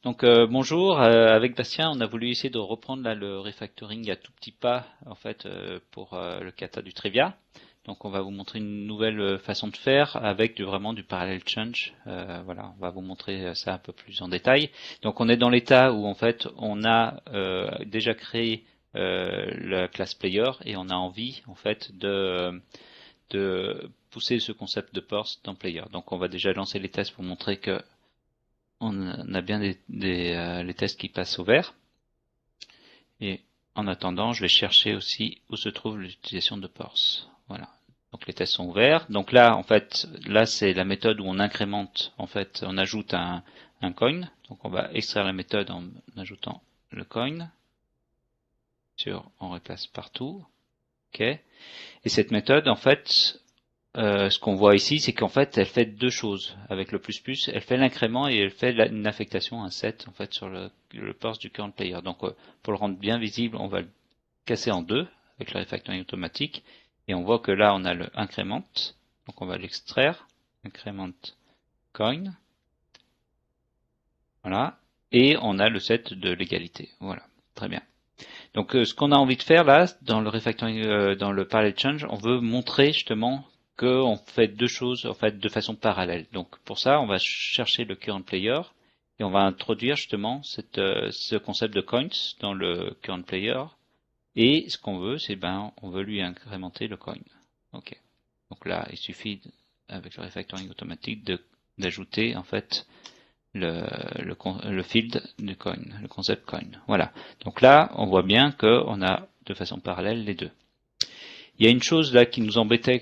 Donc bonjour, avec Bastien, on a voulu essayer de reprendre là le refactoring à tout petit pas en fait pour le kata du Trivia. Donc on va vous montrer une nouvelle façon de faire avec vraiment du parallel change. Voilà, on va vous montrer ça un peu plus en détail. Donc on est dans l'état où en fait on a déjà créé la classe player et on a envie en fait de pousser ce concept de burst dans player. Donc on va déjà lancer les tests pour montrer que on a bien les tests qui passent au vert. Et en attendant, je vais chercher aussi où se trouve l'utilisation de parse. Voilà. Donc les tests sont ouverts. Donc là, en fait, là c'est la méthode où on incrémente, en fait, on ajoute un coin. Donc on va extraire la méthode en ajoutant le coin. On replace partout. OK. Et cette méthode, en fait, ce qu'on voit ici, c'est qu'en fait, elle fait deux choses avec le plus plus. Elle fait l'incrément et elle fait une affectation, un set, en fait, sur le parse du current player. Donc, pour le rendre bien visible, on va le casser en deux avec le refactoring automatique. Et on voit que là, on a le increment. Donc, on va l'extraire. Increment coin. Voilà. Et on a le set de l'égalité. Voilà. Très bien. Donc, ce qu'on a envie de faire là, dans le refactoring, dans le parallel change, on veut montrer justement qu'on fait deux choses en fait de façon parallèle. Donc pour ça, on va chercher le current player et on va introduire justement ce concept de coins dans le current player. Et ce qu'on veut, c'est on veut lui incrémenter le coin. Ok. Donc là, il suffit avec le refactoring automatique d'ajouter en fait le field du coin, le concept coin. Voilà. Donc là, on voit bien qu'on a de façon parallèle les deux. Il y a une chose là qui nous embêtait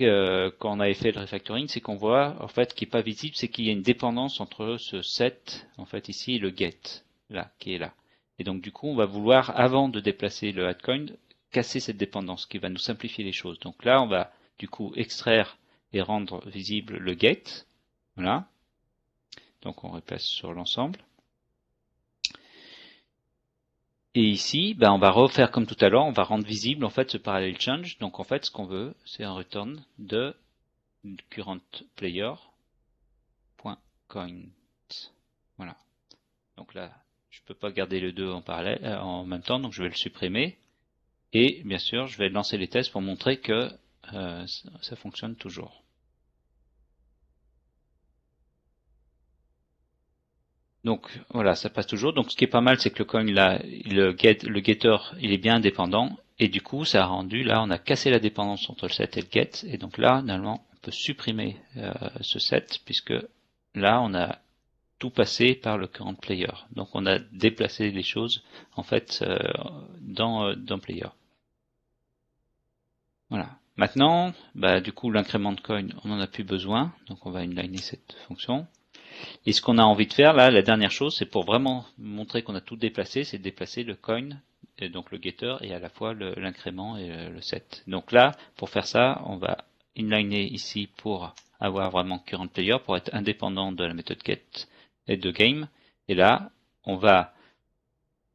quand on avait fait le refactoring, c'est qu'on voit en fait qui est pas visible, c'est qu'il y a une dépendance entre ce set en fait ici et le get là qui est là. Et donc du coup, on va vouloir avant de déplacer le addCoin casser cette dépendance, qui va nous simplifier les choses. Donc là, on va du coup extraire et rendre visible le get. Voilà. Donc on repasse sur l'ensemble. Et ici, on va refaire comme tout à l'heure, on va rendre visible en fait ce parallel change. Donc en fait, ce qu'on veut, c'est un return de current player.coins. Voilà. Donc là, je peux pas garder les deux en parallèle, en même temps, donc je vais le supprimer. Et bien sûr, je vais lancer les tests pour montrer que ça fonctionne toujours. Donc voilà, ça passe toujours. Donc ce qui est pas mal, c'est que le coin là, le getter, il est bien indépendant. Et du coup, ça a rendu, là, on a cassé la dépendance entre le set et le get. Et donc là, normalement, on peut supprimer ce set, puisque là, on a tout passé par le current player. Donc on a déplacé les choses, en fait, dans player. Voilà. Maintenant, du coup, l'incrément de coin, on n'en a plus besoin. Donc on va inliner cette fonction. Et ce qu'on a envie de faire là, la dernière chose, c'est pour vraiment montrer qu'on a tout déplacé, c'est de déplacer le coin, et donc le getter, et à la fois l'incrément et le set. Donc là, pour faire ça, on va inliner ici pour avoir vraiment current player, pour être indépendant de la méthode get et de game. Et là, on va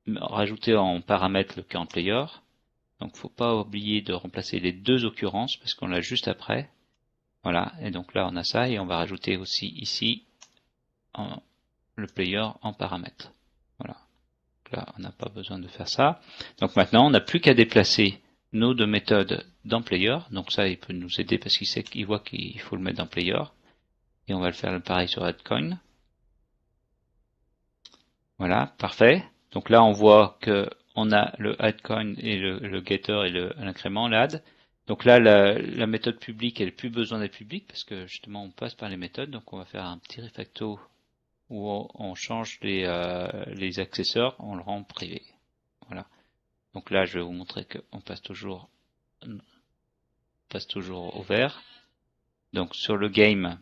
rajouter en paramètre le current player. Donc faut pas oublier de remplacer les deux occurrences, parce qu'on l'a juste après. Voilà, et donc là on a ça, et on va rajouter aussi ici le player en paramètres. Voilà. Donc là, on n'a pas besoin de faire ça. Donc maintenant, on n'a plus qu'à déplacer nos deux méthodes dans player. Donc ça, il peut nous aider parce qu'il voit qu'il faut le mettre dans player. Et on va le faire pareil sur addCoin. Voilà, parfait. Donc là, on voit que on a le addCoin et le getter et l'incrément, l'add. Donc là, la méthode publique, elle n'a plus besoin d'être publique parce que justement, on passe par les méthodes. Donc on va faire un petit refacto où on change les accesseurs, on le rend privé. Voilà. Donc là, je vais vous montrer qu'on passe toujours au vert. Donc sur le game,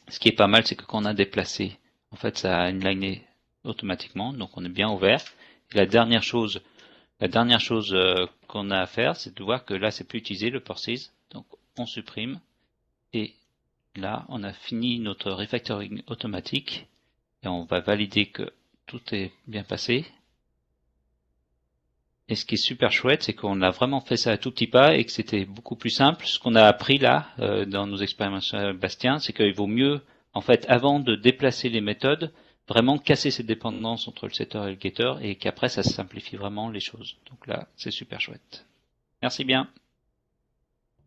ce qui est pas mal, c'est que quand on a déplacé, en fait, ça a inliné automatiquement, donc on est bien au vert. Et la dernière chose qu'on a à faire, c'est de voir que là, c'est plus utilisé le purses. Donc on supprime et là, on a fini notre refactoring automatique. Et on va valider que tout est bien passé. Et ce qui est super chouette, c'est qu'on a vraiment fait ça à tout petit pas et que c'était beaucoup plus simple. Ce qu'on a appris là, dans nos expérimentations Bastien, c'est qu'il vaut mieux, en fait, avant de déplacer les méthodes, vraiment casser cette dépendance entre le setter et le getter et qu'après ça simplifie vraiment les choses. Donc là, c'est super chouette. Merci bien.